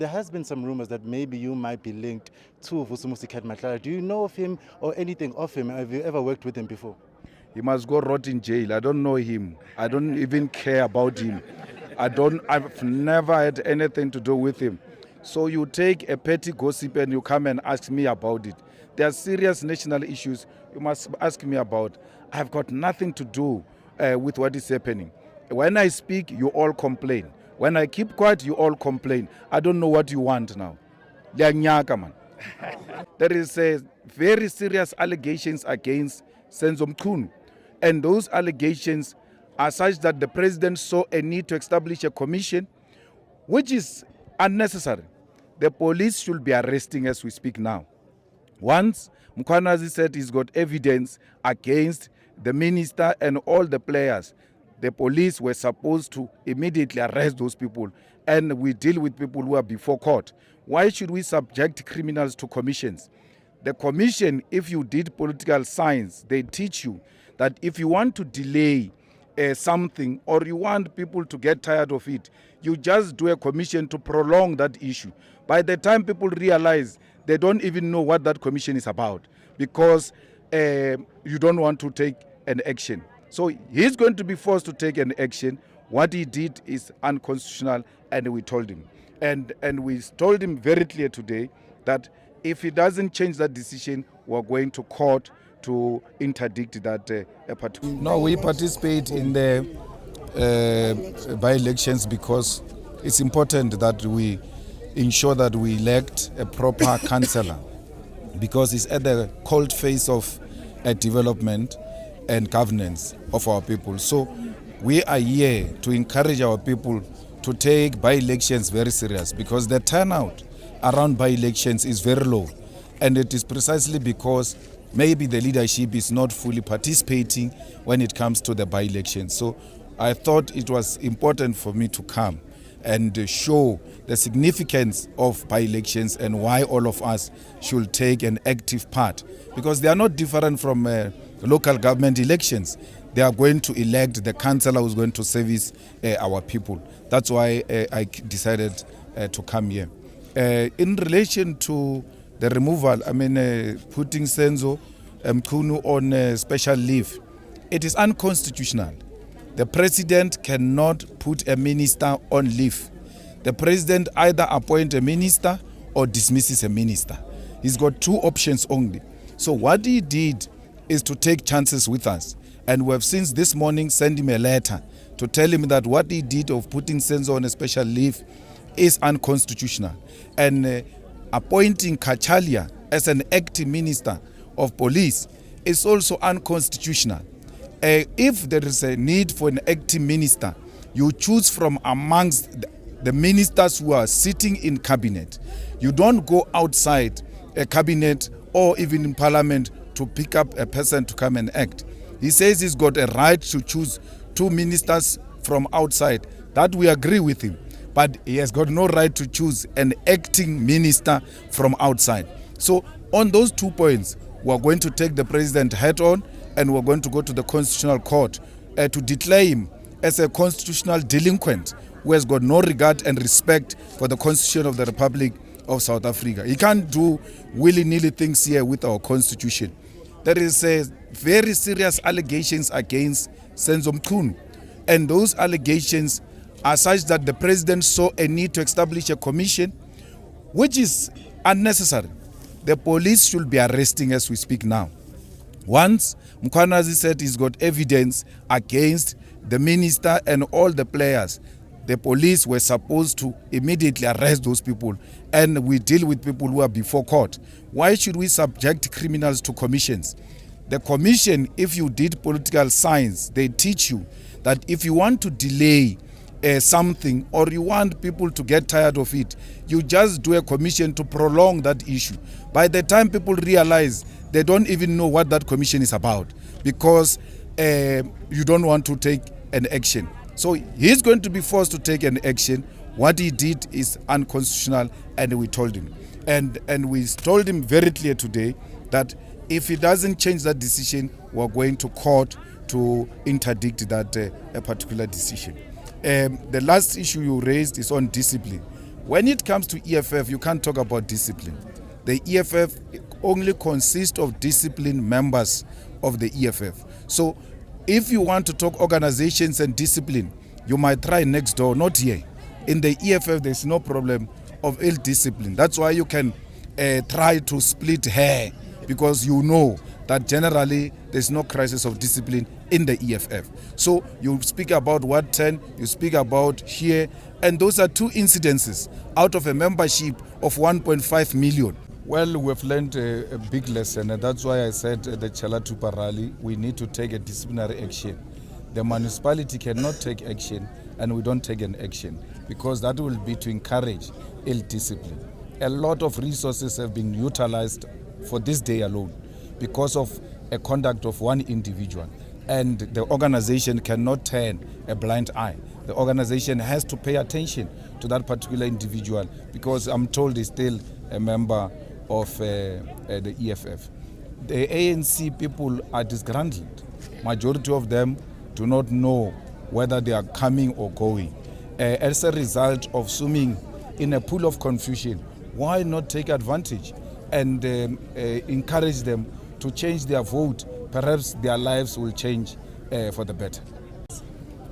There has been some rumors that maybe you might be linked to Vusimuzi Cat Matlala. Do you know of him or anything of him? Have you ever worked with him before? He must go rot in jail. I don't know him. I don't even care about him. I've never had anything to do with him. So you take a petty gossip and you come and ask me about it. There are serious national issues you must ask me about. I've got nothing to do with what is happening. When I speak, you all complain. When I keep quiet, you all complain. I don't know what you want now. There is very serious allegations against Senzo Mchunu. And those allegations are such that the president saw a need to establish a commission, which is unnecessary. The police should be arresting as we speak now. Once Mkhwanazi said he's got evidence against the minister and all the players, the police were supposed to immediately arrest those people, and we deal with people who are before court. Why should we subject criminals to commissions? The commission, if you did political science, they teach you that if you want to delay something or you want people to get tired of it, you just do a commission to prolong that issue. By the time people realize, they don't even know what that commission is about because you don't want to take an action. So he's going to be forced to take an action. What he did is unconstitutional, and we told him. And we told him very clear today that if he doesn't change that decision, we're going to court to interdict that particular. No, we participate in the by-elections because it's important that we ensure that we elect a proper councillor, because it's at the cold face of development and governance of our people. So we are here to encourage our people to take by-elections very serious, because the turnout around by-elections is very low, and it is precisely because maybe the leadership is not fully participating when it comes to the by-elections. So I thought it was important for me to come and show the significance of by-elections and why all of us should take an active part, because they are not different from local government elections. They are going to elect the councillor who's going to service our people. That's why I decided to come here. In relation to the removal, putting Senzo Mchunu on special leave, it is unconstitutional. The president cannot put a minister on leave. The president either appoints a minister or dismisses a minister. He's got two options only. So what he did is to take chances with us. And we have since this morning sent him a letter to tell him that what he did of putting Senzo on a special leave is unconstitutional. And appointing Kachalia as an acting minister of police is also unconstitutional. If there is a need for an acting minister, you choose from amongst the ministers who are sitting in cabinet. You don't go outside a cabinet or even in parliament to pick up a person to come and act. He says he's got a right to choose two ministers from outside. That we agree with him. But he has got no right to choose an acting minister from outside. So on those 2 points, we're going to take the president head on, and we're going to go to the Constitutional Court to declare him as a constitutional delinquent who has got no regard and respect for the Constitution of the Republic of South Africa. He can't do willy-nilly things here with our Constitution. There is very serious allegations against Senzo Mchunu, and those allegations are such that the president saw a need to establish a commission, which is unnecessary. The police should be arresting as we speak now. Once Mkhwanazi said he's got evidence against the minister and all the players, the police were supposed to immediately arrest those people, and we deal with people who are before court. Why should we subject criminals to commissions? The commission, if you did political science, they teach you that if you want to delay something or you want people to get tired of it, you just do a commission to prolong that issue. By the time people realize, they don't even know what that commission is about because you don't want to take an action. So he's going to be forced to take an action. What he did is unconstitutional, and we told him. And we told him very clear today that if he doesn't change that decision, we're going to court to interdict that particular decision. The last issue you raised is on discipline. When it comes to EFF, you can't talk about discipline. The EFF only consists of disciplined members of the EFF. So if you want to talk organizations and discipline, you might try next door, not here. In the EFF, there's no problem of ill discipline. That's why you can try to split hair, because you know that generally there's no crisis of discipline in the EFF. So you speak about Ward 10, you speak about here, and those are two incidences out of a membership of 1.5 million. Well, we've learned a big lesson, and that's why I said at the Chalatupa rally, we need to take a disciplinary action. The municipality cannot take action, and we don't take an action, because that will be to encourage ill discipline. A lot of resources have been utilized for this day alone because of a conduct of one individual, and the organization cannot turn a blind eye. The organization has to pay attention to that particular individual, because I'm told he's still a member of the EFF. The ANC people are disgruntled. Majority of them do not know whether they are coming or going. As a result of swimming in a pool of confusion, why not take advantage and encourage them to change their vote? Perhaps their lives will change for the better.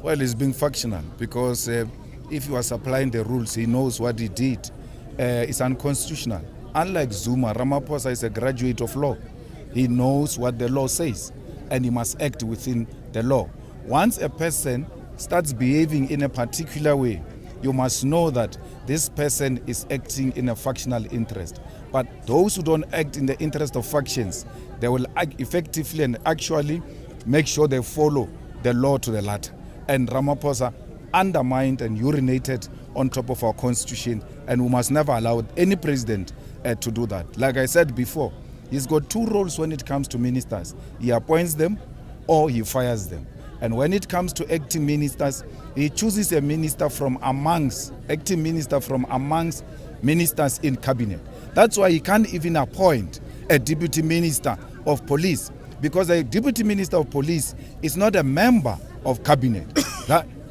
Well, it's being factional, because if you are supplying the rules, he knows what he did. It's unconstitutional. Unlike Zuma, Ramaphosa is a graduate of law. He knows what the law says, and he must act within the law. Once a person starts behaving in a particular way, you must know that this person is acting in a factional interest. But those who don't act in the interest of factions, they will act effectively and actually make sure they follow the law to the letter. And Ramaphosa undermined and urinated on top of our constitution, and we must never allow any president to do that. Like I said before, he's got two roles when it comes to ministers. He appoints them or he fires them. And when it comes to acting ministers, he chooses a minister from amongst, acting minister from amongst ministers in cabinet. That's why he can't even appoint a deputy minister of police, because a deputy minister of police is not a member of cabinet.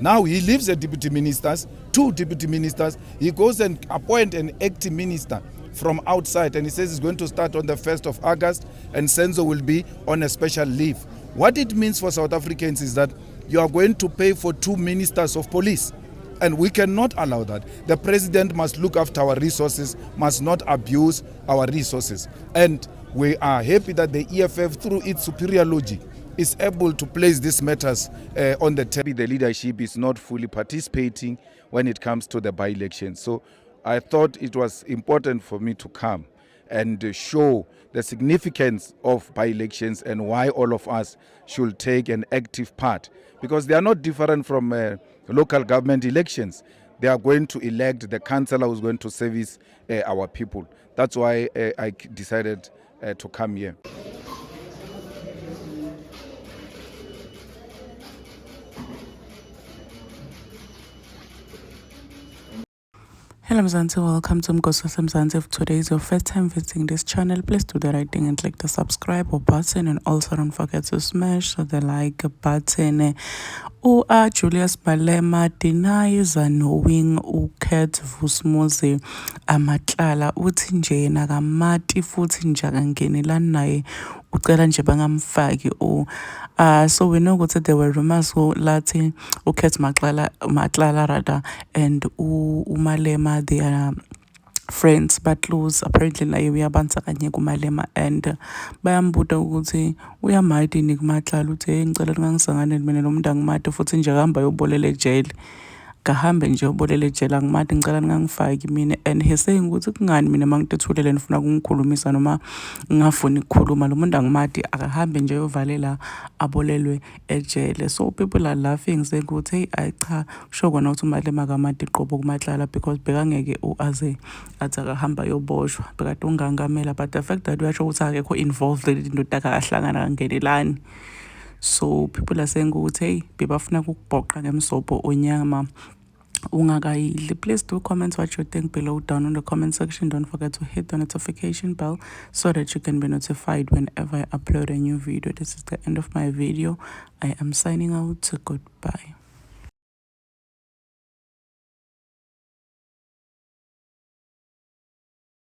Now he leaves the deputy ministers, two deputy ministers, he goes and appoint an acting minister from outside, and he says it's going to start on the 1st of August, and Senzo will be on a special leave. What it means for South Africans is that you are going to pay for two ministers of police, and we cannot allow that. The president must look after our resources, must not abuse our resources. And we are happy that the EFF, through its superior logic, is able to place these matters on the table. The leadership is not fully participating when it comes to the by-election. So I thought it was important for me to come and show the significance of by-elections and why all of us should take an active part, because they are not different from local government elections. They are going to elect the councillor who's going to service our people. That's why I decided to come here. Hello Mzansi, welcome to Mgoso Mzansi. If today is your first time visiting this channel, please do the right thing and click the subscribe button, and also don't forget to smash the like button. Julius Malema denies knowing Cat Vusimuzi Matlala uthi nje yena kamati futhi nje akangenelani naye ucela nje bangamfaki. So we know that there were rumors lathi Cat Matlala rather and Malema, they are friends but close. Apparently naye uyabanza kanye kuMalema, and bayambuta ukuthi uyamadi ni kuMatlala uthi ngicela ningangisangane mina lo muntu angimadi futhi nje akahamba yobolela ejele, kahambe nje yobolela ejele, angimadi ngicela ningangifaki mina. And he saying ukuthi kungani mina mangitethulele nifuna ukungikhulumisa noma ngingafuni ukukhuluma, lo muntu angimadi akahambe nje yovalela abolelwe ejele. So people are laughing saying ukuthi hey ayicha sho kona ukuthi uMalema kamadi qobo kuMatlala, because bekangeke aze athi akahamba yoboshwa bekade ungangamela, but the fact that uyasho ukuthi akekho involved indoda akahlangana kangenelani. So people are saying ukuthi hey bebafuna ukubhoqa ngemsobho onyama ungakayidli. Please do comment what you think below down in the comment section. Don't forget to hit the notification bell so that you can be notified whenever I upload a new video. This is the end of my video. I am signing out. Goodbye.